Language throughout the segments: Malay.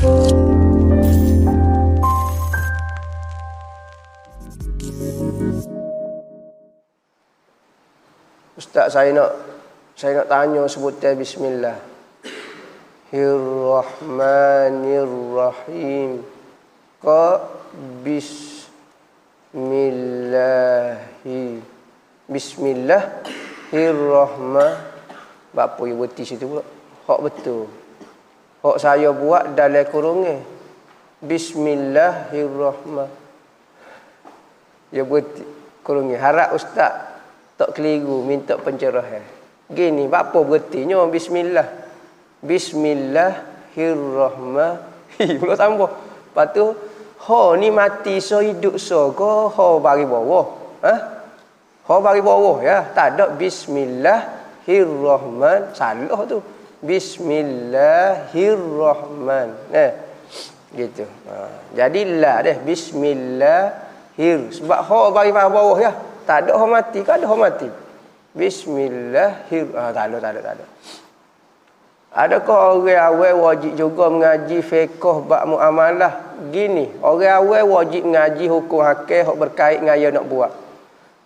Ustaz, saya nak tanya sebutan bismillah. Bismillahirrahmanirrahim. Bismillahirrahman. Apa yang berhenti situ pula? Hak betul. Hak saya buat dalam kurungnya. Bismillahirrahman. Ya berhenti kurungnya. Harap ustaz tak keliru minta pencerahan. Gini, apa berhentinya bismillah. Bismillahirrahmanirrahim. Pula tambah. Lepas tu, ha ni mati so hidup so ko ha bagi bawah. Ha bagi bawah ya. Tak ada bismillahirrahman. Salah tu. Bismillahirrahman. Gitu. Jadi la deh bismillahir. Sebab ha bagi bawah ya. Tak ada orang mati, kan ada orang mati. Bismillahirrahmanirrahim. Tak ada. Adakah orang awal wajib juga mengaji fiqh bab muamalah? Gini, orang awal wajib mengaji hukum hakim hak berkait dengan dia nak buat.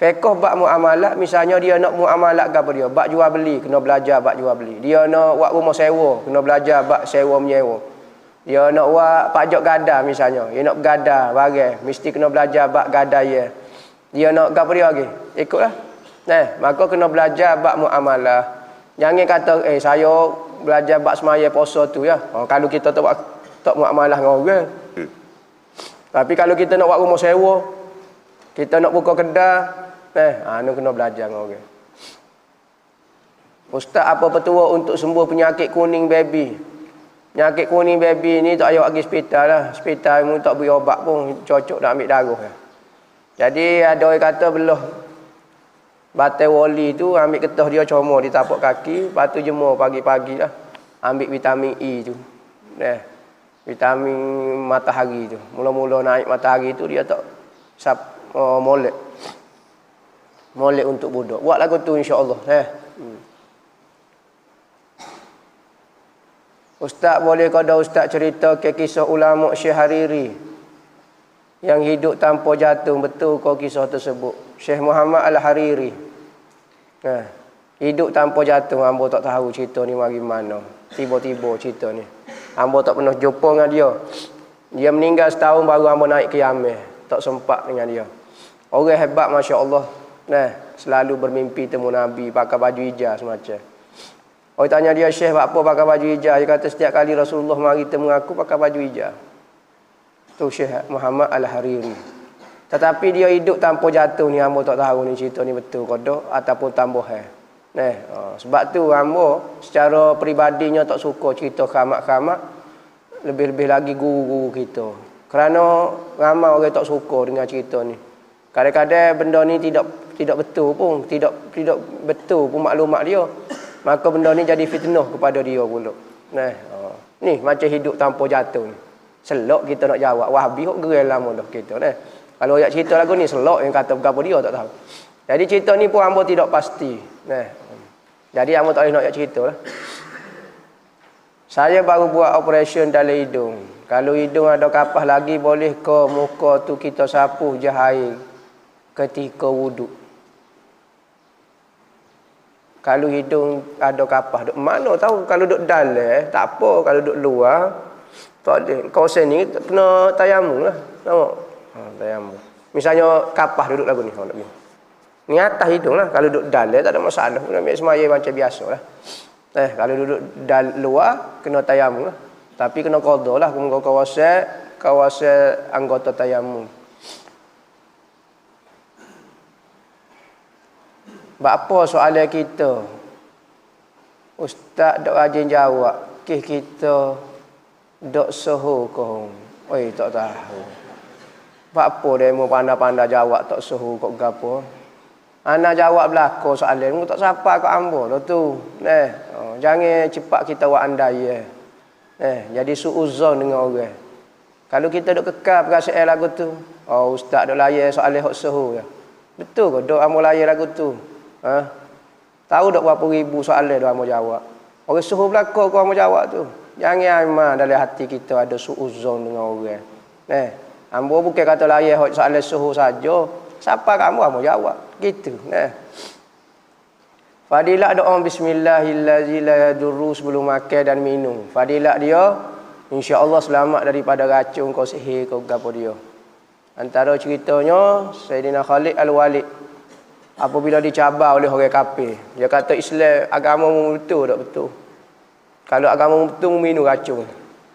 Fiqh bab muamalah, misalnya dia nak muamalah ke apa dia? Bab jual beli, kena belajar bab jual beli. Dia nak buat rumah sewa, kena belajar bab sewa menyewa. Dia nak buat pajak gada misalnya, dia nak gada barang, mesti kena belajar bab gada ya. Dia nak apa dia lagi? Ikutlah. Maka kena belajar bab muamalah. Jangan kata saya belajar bab semaya puasa tu ya. Kalau kita tak muamalah dengan orang. Tapi kalau kita nak buat rumah sewa, kita nak buka kedai, anu kena belajar dengan orang. Ustaz, apa petua untuk sembuh penyakit kuning baby? Penyakit kuning baby ni tak payah pergi hospital lah. Hospital mu tak beri obat pun, cocok nak ambil darah ya. Jadi ada orang kata belah batai wali tu, ambil getah dia comor di tapak kaki, lepas tu jemur pagi-pagi lah. Ambil vitamin E tu. Vitamin matahari tu. Mula-mula naik matahari tu dia tak molek. Molek untuk budak. Buat lagu tu insya-Allah. Ustaz, boleh kada ustaz cerita ke kisah ulama Syekh Hariri yang hidup tanpa jatuh? Betul kau kisah tersebut? Syekh Muhammad Al-Hariri. Hidup tanpa jatuh. Hamba tak tahu cerita ni mari mana. Tiba-tiba cerita ni. Hamba tak pernah jumpa dengan dia. Dia meninggal setahun baru hamba naik ke Yaman. Tak sempat dengan dia. Orang hebat masya-Allah. Selalu bermimpi temu Nabi, pakai baju hijau semacam. Orang tanya dia, Syekh, apa pakai baju hijau? Dia kata setiap kali Rasulullah mari temu aku pakai baju hijau. Tu Syekh Muhammad Al-Hariri. Tetapi dia hidup tanpa jatuh ni, hamba tak tahu ni cerita ni betul kodok ataupun tambahan. Sebab tu hamba secara peribadinya tak suka cerita keramat-keramat, lebih-lebih lagi guru-guru kita. Kerana ramai orang tak suka dengan cerita ni. Kadang-kadang benda ni tidak betul pun, tidak betul pun maklumat dia. Maka benda ni jadi fitnah kepada dia pula. Ni macam hidup tanpa jatuh ni. Selok kita nak jawab. Wahabi hok gerai lama dah kita Kalau ayat cerita lagu ni selok yang kata berapa dia tak tahu. Jadi cerita ni pun hamba tidak pasti. Jadi hamba tak boleh nak ayat cerita lah. Saya baru buat operation dalam hidung. Kalau hidung ada kapas lagi, boleh ke muka tu kita sapuh je air ketika wuduk? Kalau hidung ada kapas, duk mana tahu? Kalau duk dalam tak apa, kalau duk luar tak ada. Kawasan ni kena tayamum lah. Nampak? Tayamum. Misalnya kapas duduk lagu ni. Ni atas hidung lah. Kalau duduk dalam tak ada masalah. Kena ambil semaya macam biasa lah. Kalau duduk luar, kena tayamum lah. Tapi kena qada lah. Kawasan anggota tayamum. Apa soalan kita? Ustaz dok rajin jawab. Kita dok suhu kau. Tak tahu. Apa dia mau pandai-pandai jawab tak suhu kok gapo? Ana jawab belako soalan mu tak sapa kok ambo lo tu. Jangan cepat kita buat andai jadi suuzon dengan orang. Kalau kita dok kekal perasaan lagu tu, ustaz dok layan soalan hak suhu ya. Betul ke dok ambo layan lagu tu? Tahu dok berapa ribu soalan dok ambo jawab. Orang suhu belako kok ambo jawab tu. Jangan amah dalam hati kita ada suuzon dengan orang. Ambo bukan kata layan hak soalan suhu saja. Siapa kamu ambo jawab. Gitu. Fadilah doa bismillahirrahmanirrahim la yadurru sebelum makan dan minum. Fadilah dia insya-Allah selamat daripada racun kau sihir kau gapo dia. Antara ceritanya Sayyidina Khalid Al-Walid apabila dicabar oleh orang kafir, dia kata Islam agama betul tak betul. Kalau agama betul minum racun.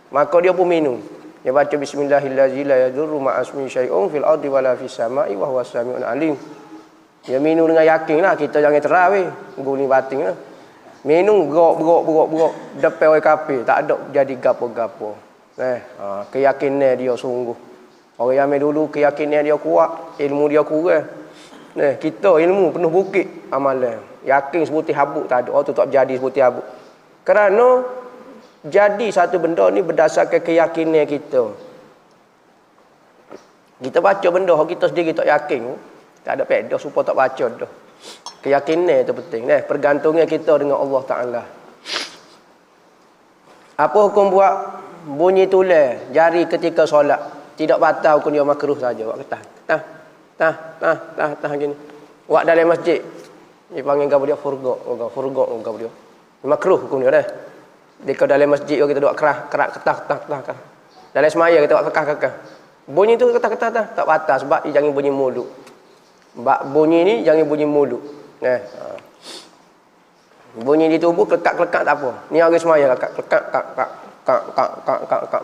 Maka dia pun minum. Dia baca bismillahirrahmanirrahim la yadurru ma'asmi syai'un fil ardi wala fis sama'i wa huwas samiul alim. Dia minum dengan yakinlah, kita jangan terawih, guni batin lah. Minum berok depan orang kafir, tak ada jadi gapo-gapo. Keyakinan dia sungguh. Orang yang dulu keyakinan dia kuat, ilmu dia kurang. Kita ilmu penuh bukit amalan. Yakin sebuti habuk tak ada, tu tak jadi sebuti habuk. Kerana jadi satu benda ni berdasarkan keyakinan kita. Kita baca benda kita sendiri tak yakin, tak ada pedah supaya tak baca dah. Keyakinan itu penting. Pergantungnya kita dengan Allah Ta'ala. Apa hukum buat bunyi tulis jari ketika solat? Tidak batal, hukum dia makruh saja. Buat tah gini. Buat dalam masjid. Dia panggil gapo dia furqah gapo dia. Makruh hukum dia dah. Dekat dalam masjid kita duk kerak ketah. Dalam semaya kita buat kekah. Bunyi tu ketah tak batal sebab dia jangan bunyi mulut. Bunyi ni jangan bunyi mulut. Bunyi di tubuh kelekak tak apa. Ni orang semaya kelekak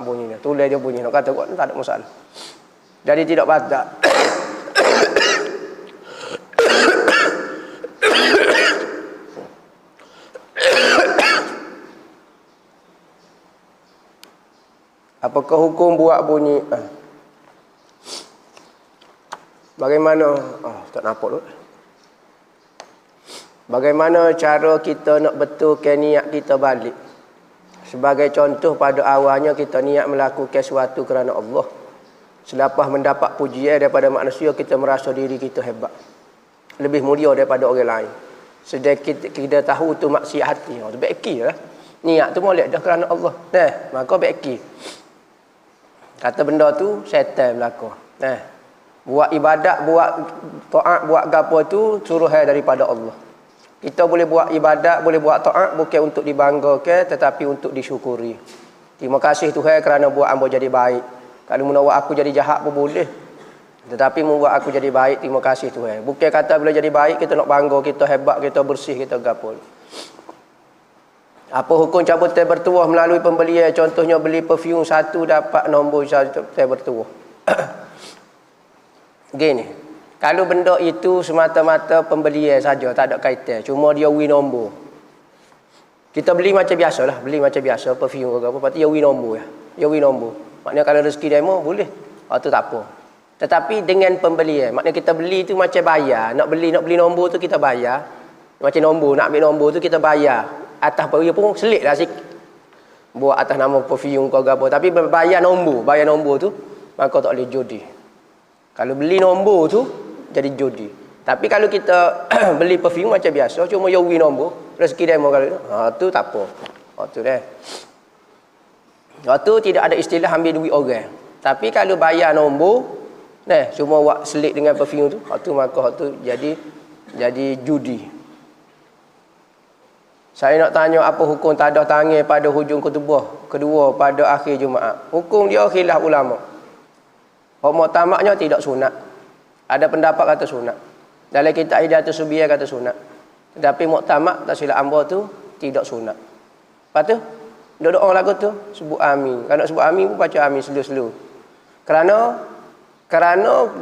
bunyi dia. Tulis dia bunyi nak kata kuat tak ada masalah. Jadi tidak batal. Apakah hukum buat bunyi? Bagaimana? Tak nampak tu. Bagaimana cara kita nak betulkan niat kita balik? Sebagai contoh, pada awalnya kita niat melakukan sesuatu kerana Allah. Selepas mendapat pujian daripada manusia, kita merasa diri kita hebat. Lebih mulia daripada orang lain. Sedikit kita tahu tu maksiat hati. Tu baiki lah. Niat tu molek dah kerana Allah. Maka baiki. Kata benda tu syaitan berlaku. Buat ibadat, buat taat, buat gapo tu suruhan daripada Allah. Kita boleh buat ibadat, boleh buat taat bukan untuk dibanggakan tetapi untuk disyukuri. Terima kasih Tuhan kerana buat hamba jadi baik. Kalau mau buat aku jadi jahat pun boleh. Tetapi membuat aku jadi baik, terima kasih Tuhan. Bukan kata bila jadi baik kita nak bangga, kita hebat, kita bersih, kita gapo. Apa hukum cabutan bertuah melalui pembelian? Contohnya beli perfume satu dapat nombor cabutan bertuah. Gini, kalau benda itu semata-mata pembelian saja, tak ada kaitan, cuma dia win nombor. Kita beli macam biasalah, beli macam biasa perfume ke apa, lepas tu dia win nombor ya. Dia win nombor. Maknanya kalau rezeki demo boleh. Tu tak apa. Tetapi dengan pembelian, maknanya kita beli tu macam bayar. Nak beli nombor tu kita bayar. Macam nombor, nak ambil nombor tu kita bayar. Atas dia pun selit lah sikit. Buat atas nama perfume ke apa. Tapi bayar nombor tu, maka tak boleh judi. Kalau beli nombor tu, jadi judi. Tapi kalau kita beli perfume macam biasa, cuma you win nombor, rezeki demo kalau tu tak apa. Tu dah. Tu tidak ada istilah ambil duit orang. Tapi kalau bayar nombor, cuma buat selit dengan perfume tu, maka tu jadi judi. Saya nak tanya apa hukum tadah tangan pada hujung khutbah kedua pada akhir Jumaat. Hukum dia khilaf ulama. Muktamadnya tidak sunat. Ada pendapat kata sunat. Dalam kitab Hidayatus Subiah kata sunat. Tetapi muktamad tak silap hamba tu tidak sunat. Lepas tu doa lagu tu sebut amin. Kalau nak sebut amin pun baca amin slow-slow. Kerana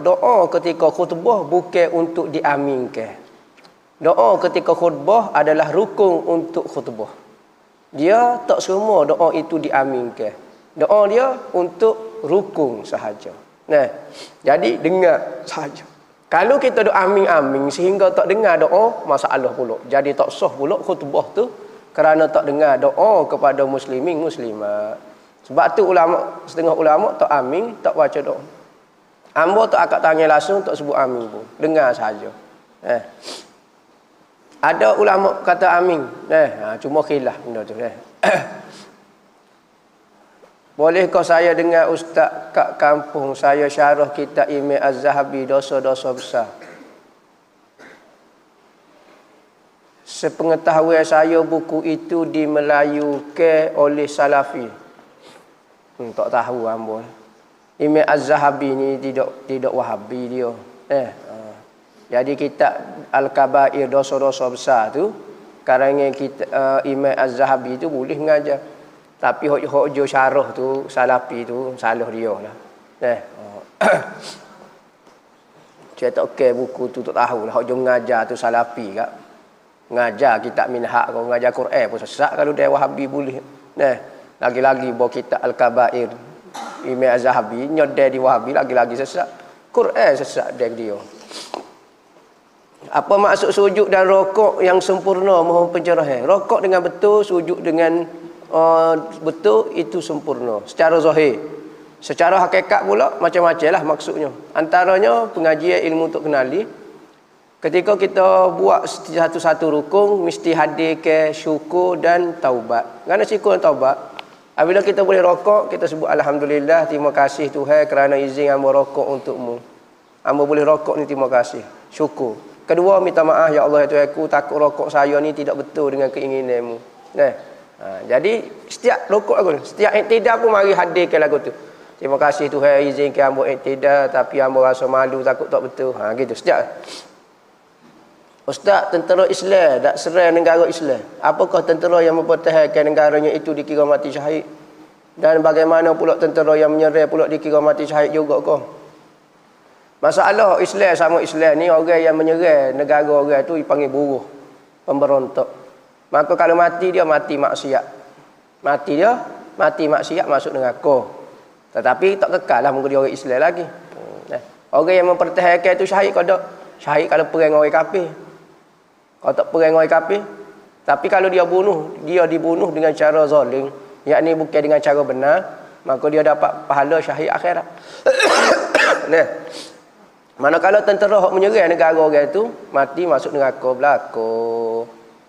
doa ketika khutbah bukan untuk diaminkan. Doa ketika khutbah adalah rukun untuk khutbah. Dia tak semua doa itu diaminkan. Doa dia untuk rukun sahaja. Jadi dengar sahaja. Kalau kita doa amin-amin sehingga tak dengar doa, masalah pula. Jadi tak sah pula khutbah tu kerana tak dengar doa kepada muslimin muslimat. Sebab tu setengah ulama tak amin, tak baca doa. Hamba tak angkat tangan langsung, tak sebut amin pun. Dengar sahaja. Ada ulama kata amin. Cuma khilaf benda tu. Bolehkah saya dengar ustaz kat kampung saya syarah kitab Imam Az-Zahabi dosa-dosa besar? Sepengetahuan saya buku itu dimelayukan oleh Salafi. Tak tahu hamba. Imam Az-Zahabi ni tidak Wahabi dia. Jadi kitab Al-Kabair dosa-dosa besar tu karangan kita Imam Az-Zahabi tu boleh mengajar. Tapi hok jo syarah tu Salafi tu salah dia lah. Saya tak okey buku tu tak tahu lah hok jo mengajar tu Salafi kak. Ngajar kitab Minhaj kau ngajar Quran pun sesat kalau dia Wahabi boleh. Lagi-lagi bawa kitab Al-Kabair Imam Az-Zahabi nyodai di Wahabi lagi-lagi sesat. Quran sesat dia. Apa maksud sujud dan rokok yang sempurna mohon pencerahan? Rokok dengan betul, sujud dengan betul itu sempurna secara zahir. Secara hakikat pula macam-macam lah maksudnya. Antaranya pengajian ilmu untuk kenali. Ketika kita buat satu-satu rukun mesti hadirkan syukur dan taubat. Kerana syukur dan taubat, apabila kita boleh rokok, kita sebut alhamdulillah, terima kasih Tuhan kerana izin hamba rokok untukmu. Hamba boleh rokok ni terima kasih. Syukur. Kedua, minta maaf ya Allah ya Tuhan, aku takut rokok saya ni tidak betul dengan keinginanmu. Jadi setiap rokok aku ni, setiap iktidal pun mari hadirkan lagu tu. Terima kasih Tuhan izinkan hamba iktidal tapi hamba rasa malu takut tak betul. Gitu setiap. Ustaz, tentera Islam tak serang negara Islam. Apakah tentera yang mempertahankan negaranya itu dikira mati syahid? Dan bagaimana pula tentera yang menyerang pula dikira mati syahid juga kah? Masalah Islam sama Islam ni, orang yang menyerang negara orang tu dipanggil buruh, pemberontak. Maka kalau mati dia mati maksiat. Mati dia mati maksiat masuk neraka. Tetapi tak kekal lah muka dia orang Islam lagi. Orang yang mempertahankan itu syahid kau tak? Syahid kalau perang orang kafir. Kalau tak perang orang kafir. Tapi kalau dia dibunuh dengan cara zalim, yakni bukan dengan cara benar, maka dia dapat pahala syahid akhirat. Manakala tentera hak menyerang negara orang itu mati masuk neraka belaka.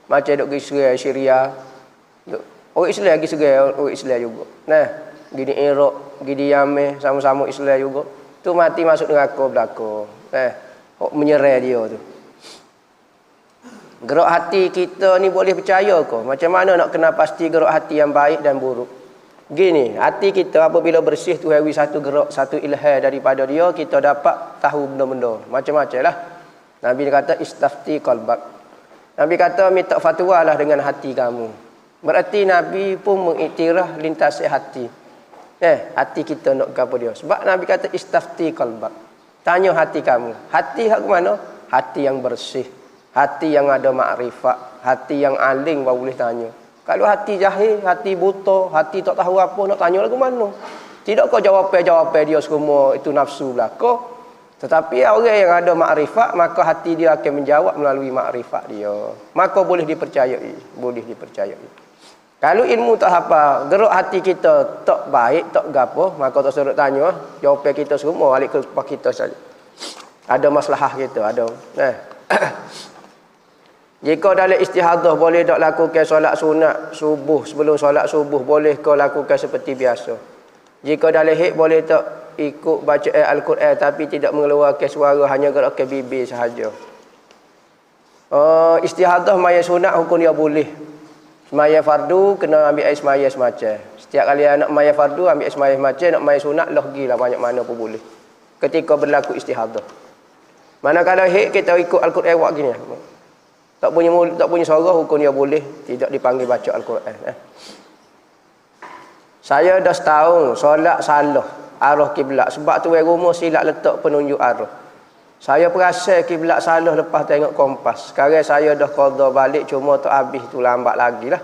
Macam duk Israel, Syria. Orang Islam lagi serang orang Islam juga. Gini Iraq, gini Yaman, sama-sama Islam juga. Tu mati masuk neraka belaka. Hak menyerang dia tu. Gerak hati kita ni boleh percaya ke? Macam mana nak kenal pasti gerak hati yang baik dan buruk? Gini, hati kita apabila bersih tu hari satu gerak, satu ilham daripada dia, kita dapat tahu benda-benda. Macam-macam lah. Nabi kata istafti qalbak. Nabi kata minta fatwa lah dengan hati kamu. Berarti Nabi pun mengiktiraf lintas hati. Hati kita nak ke apa dia? Sebab Nabi kata istafti qalbak. Tanya hati kamu. Hati hak mana? Hati yang bersih. Hati yang ada makrifat, hati yang alim baru boleh tanya. Kalau hati jahil, hati buta, hati tak tahu apa, nak tanya lagu mana? Tidak kau jawapan dia semua itu nafsu belaka. Tetapi orang yang ada makrifat, maka hati dia akan menjawab melalui makrifat dia. Maka boleh dipercayai, boleh dipercayai. Kalau ilmu tak apa, gerak hati kita tak baik, tak gapo, maka tak suruh tanya, jawapan kita semua balik ke kita saja. Ada masalah kita, ada. Jika dalam istihadah boleh tak lakukan solat sunat subuh sebelum solat subuh, boleh kau lakukan seperti biasa. Jika dalam haid boleh tak ikut bacaan Al-Quran tapi tidak mengeluarkan suara, hanya gerakkan bibir sahaja. Istihadah maya sunat hukum dia boleh. Semaya fardu kena ambil air semaya semacam. Setiap kali nak maya fardu ambil air semaya semacam, nak maya sunat lah banyak mana pun boleh. Ketika berlaku istihadah. Manakala haid kita ikut Al-Quran buat gini. Tak punya suara hukum dia boleh tidak dipanggil baca Al-Quran. Saya dah setahun solat salah arah kiblat. Sebab tu rumah silap letak penunjuk arah. Saya perasan kiblat salah lepas tengok kompas. Sekarang saya dah qada balik, cuma tak habis tu lambat lagi lah.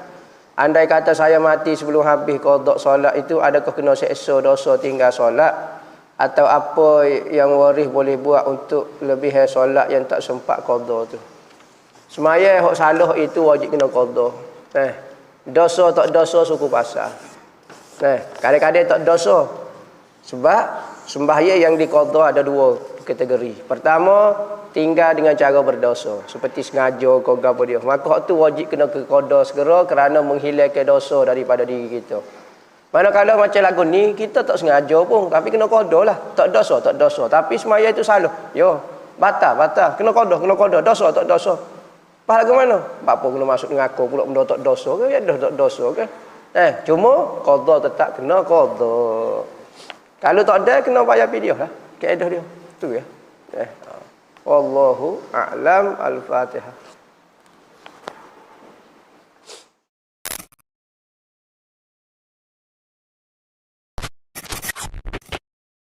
Andai kata saya mati sebelum habis qada solat itu, adakah kena seksa dosa tinggal solat? Atau apa yang waris boleh buat untuk lebihan solat yang tak sempat qada tu? Semaya hak salah itu wajib kena qada. Dosa tak dosa suku pasal. Kadang-kadang tak dosa. Sebab sembahyang yang diqada ada dua kategori. Pertama, tinggal dengan cara berdosa, seperti sengaja ke apa dia. Maka hak tu wajib kena qada segera kerana menghilangkan dosa daripada diri kita. Manakala macam lagu ni kita tak sengaja pun tapi kena qada lah. Tak dosa, tak dosa. Tapi semaya itu salah. Yo, batal. Kena qada. Dosa, tak dosa. Pas lagu mana? Apa kena masuk ngaku pula benda tak dosa ke? Ya dah tak dosa ke? Cuma qada tetap kena qada. Kalau tak ada kena bayar fidyah lah. Kaedah dia. Tu ya. Wallahu a'lam. Al-Fatihah.